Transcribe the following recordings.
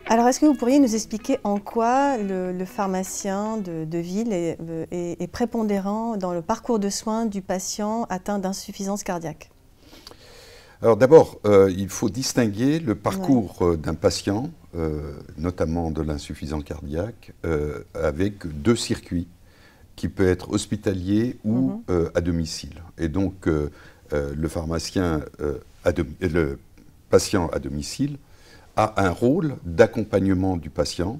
Alors, est-ce que vous pourriez nous expliquer en quoi le pharmacien de ville est prépondérant dans le parcours de soins du patient atteint d'insuffisance cardiaque? Alors d'abord, il faut distinguer le parcours Ouais. d'un patient, notamment de l'insuffisance cardiaque, avec deux circuits qui peuvent être hospitaliers ou à domicile. Et donc le patient à domicile a un rôle d'accompagnement du patient,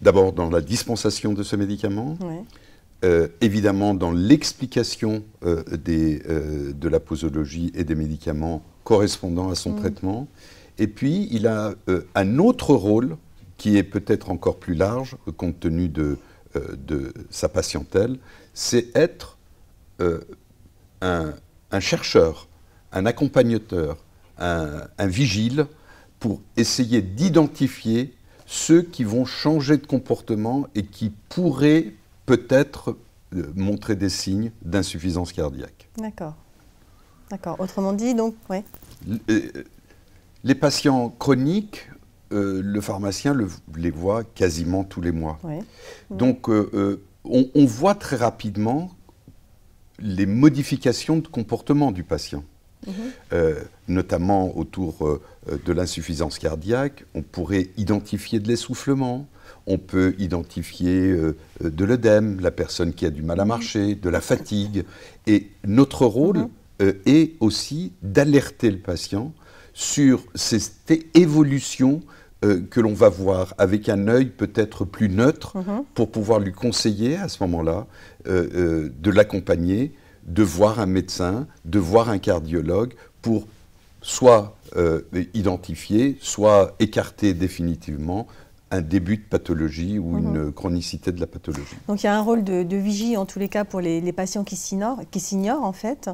d'abord dans la dispensation de ce médicament, Ouais. évidemment dans l'explication de la posologie et des médicaments correspondant à son traitement. Et puis, il a un autre rôle qui est peut-être encore plus large, compte tenu de sa patientèle, c'est être un chercheur, un accompagnateur, un vigile pour essayer d'identifier ceux qui vont changer de comportement et qui pourraient peut-être montrer des signes d'insuffisance cardiaque. D'accord. D'accord. Autrement dit, donc, ouais. Les patients chroniques, le pharmacien les voit quasiment tous les mois. Ouais. Donc, on voit très rapidement les modifications de comportement du patient. Notamment autour de l'insuffisance cardiaque, on pourrait identifier de l'essoufflement, on peut identifier de l'œdème, la personne qui a du mal à marcher, de la fatigue. Et notre rôle est aussi d'alerter le patient sur cette évolution que l'on va voir avec un œil peut-être plus neutre pour pouvoir lui conseiller à ce moment-là de l'accompagner, de voir un médecin, de voir un cardiologue pour soit identifier, soit écarter définitivement un début de pathologie ou une chronicité de la pathologie. Donc il y a un rôle de vigie en tous les cas pour les patients qui s'ignorent en fait.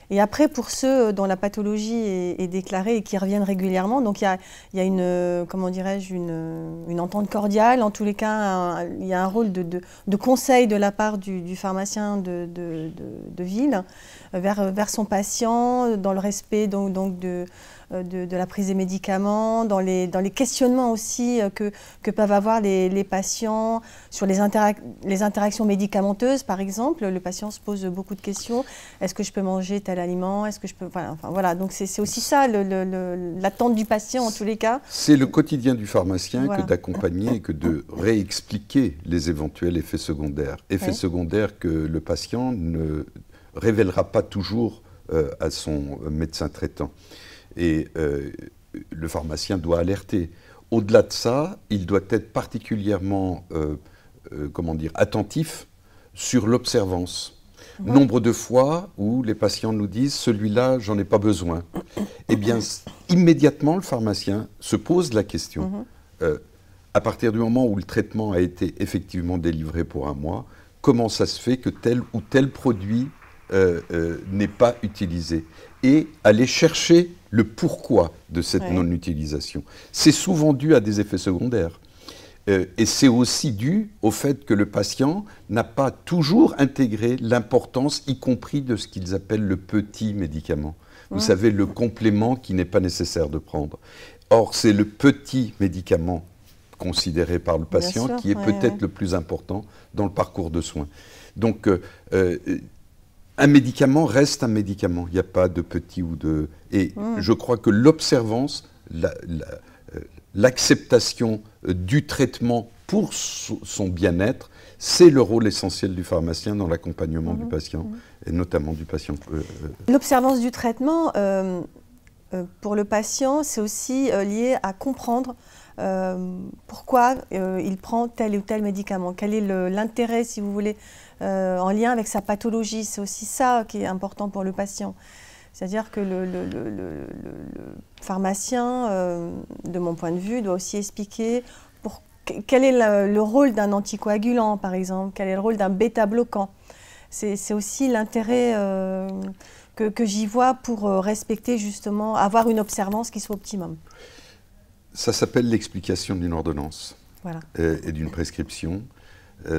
Et après, pour ceux dont la pathologie est déclarée et qui reviennent régulièrement, donc il y a une, comment dirais-je, une entente cordiale. En tous les cas, il y a un rôle de conseil de la part du pharmacien de ville vers son patient, dans le respect donc de la prise des médicaments, dans les questionnements aussi que peuvent avoir les patients sur les interactions médicamenteuses, par exemple. Le patient se pose beaucoup de questions. Est-ce que je peux manger tel aliment? Est-ce que je peux... Voilà. Donc c'est aussi ça, l'attente du patient en tous les cas. C'est le quotidien du pharmacien que d'accompagner et que de réexpliquer les éventuels effets secondaires. Effets secondaires que le patient ne révélera pas toujours à son médecin traitant. Et le pharmacien doit alerter. Au-delà de ça, il doit être particulièrement attentif sur l'observance. Nombre de fois où les patients nous disent « celui-là, j'en ai pas besoin ». Eh bien, immédiatement, le pharmacien se pose la question. À partir du moment où le traitement a été effectivement délivré pour un mois, comment ça se fait que tel ou tel produit n'est pas utilisé? Et aller chercher le pourquoi de cette non-utilisation. C'est souvent dû à des effets secondaires. Et c'est aussi dû au fait que le patient n'a pas toujours intégré l'importance, y compris de ce qu'ils appellent le petit médicament. Vous savez, le complément qui n'est pas nécessaire de prendre. Or, c'est le petit médicament considéré par le patient qui est peut-être le plus important dans le parcours de soins. Donc, un médicament reste un médicament. Il n'y a pas de petit ou de... Et je crois que l'observance, l'acceptation du traitement pour son bien-être, c'est le rôle essentiel du pharmacien dans l'accompagnement du patient, et notamment du patient. L'observance du traitement, pour le patient, c'est aussi lié à comprendre pourquoi il prend tel ou tel médicament. Quel est l'intérêt, si vous voulez, en lien avec sa pathologie. C'est aussi ça qui est important pour le patient. C'est-à-dire que le pharmacien, de mon point de vue, doit aussi expliquer quel est le rôle d'un anticoagulant, par exemple, quel est le rôle d'un bêta-bloquant. C'est aussi l'intérêt que j'y vois pour respecter, justement, avoir une observance qui soit optimum. Ça s'appelle l'explication d'une ordonnance voilà. et d'une prescription.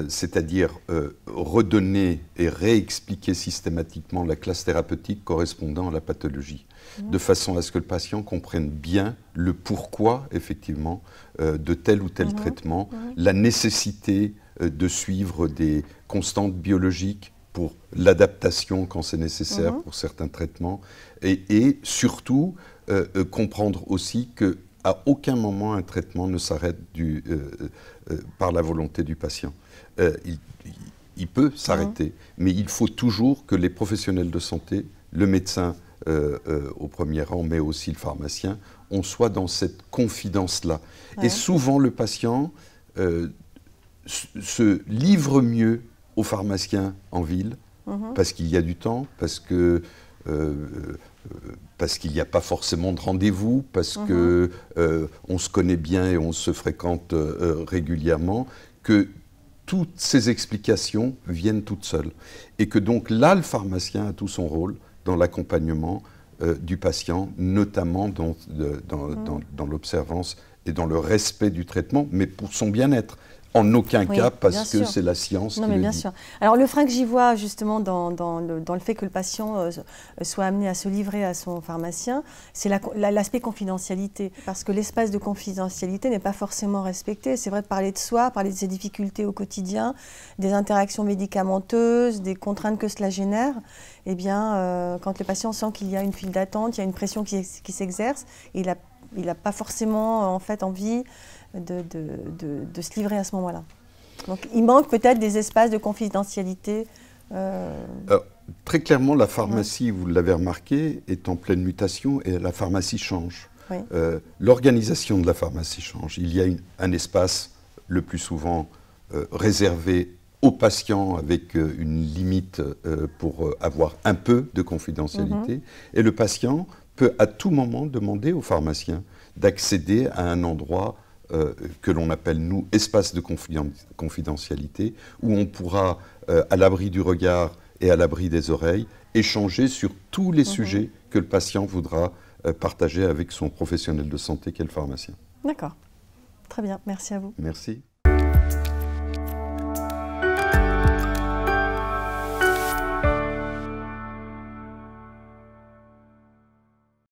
c'est-à-dire redonner et réexpliquer systématiquement la classe thérapeutique correspondant à la pathologie, de façon à ce que le patient comprenne bien le pourquoi, effectivement, de tel ou tel traitement, la nécessité de suivre des constantes biologiques pour l'adaptation quand c'est nécessaire pour certains traitements, et surtout comprendre aussi qu'à aucun moment un traitement ne s'arrête par la volonté du patient. Il peut s'arrêter, mais il faut toujours que les professionnels de santé, le médecin au premier rang, mais aussi le pharmacien, on soit dans cette confidence-là. Ouais. Et souvent, le patient se livre mieux au pharmacien en ville, parce qu'il y a du temps, parce qu'il n'y a pas forcément de rendez-vous, parce qu'on se connaît bien et on se fréquente régulièrement, que toutes ces explications viennent toutes seules. Et que donc là, le pharmacien a tout son rôle dans l'accompagnement du patient, notamment dans l'observance et dans le respect du traitement, mais pour son bien-être. En aucun cas parce que c'est la science qui le dit. Bien sûr. Alors le frein que j'y vois justement dans le fait que le patient soit amené à se livrer à son pharmacien, c'est l'aspect confidentialité. Parce que l'espace de confidentialité n'est pas forcément respecté. C'est vrai de parler de soi, parler de ses difficultés au quotidien, des interactions médicamenteuses, des contraintes que cela génère. Eh bien, quand le patient sent qu'il y a une file d'attente, il y a une pression qui s'exerce, il n'a pas forcément en fait envie de se livrer à ce moment-là. Donc il manque peut-être des espaces de confidentialité. Alors, très clairement, la pharmacie, vous l'avez remarqué, est en pleine mutation et la pharmacie change. Oui. L'organisation de la pharmacie change. Il y a un espace le plus souvent réservé aux patients avec une limite pour avoir un peu de confidentialité. Et le patient peut à tout moment demander au pharmacien d'accéder à un endroit que l'on appelle, nous, espace de confidentialité, où on pourra, à l'abri du regard et à l'abri des oreilles, échanger sur tous les sujets que le patient voudra partager avec son professionnel de santé, qui est le pharmacien. D'accord. Très bien. Merci à vous. Merci.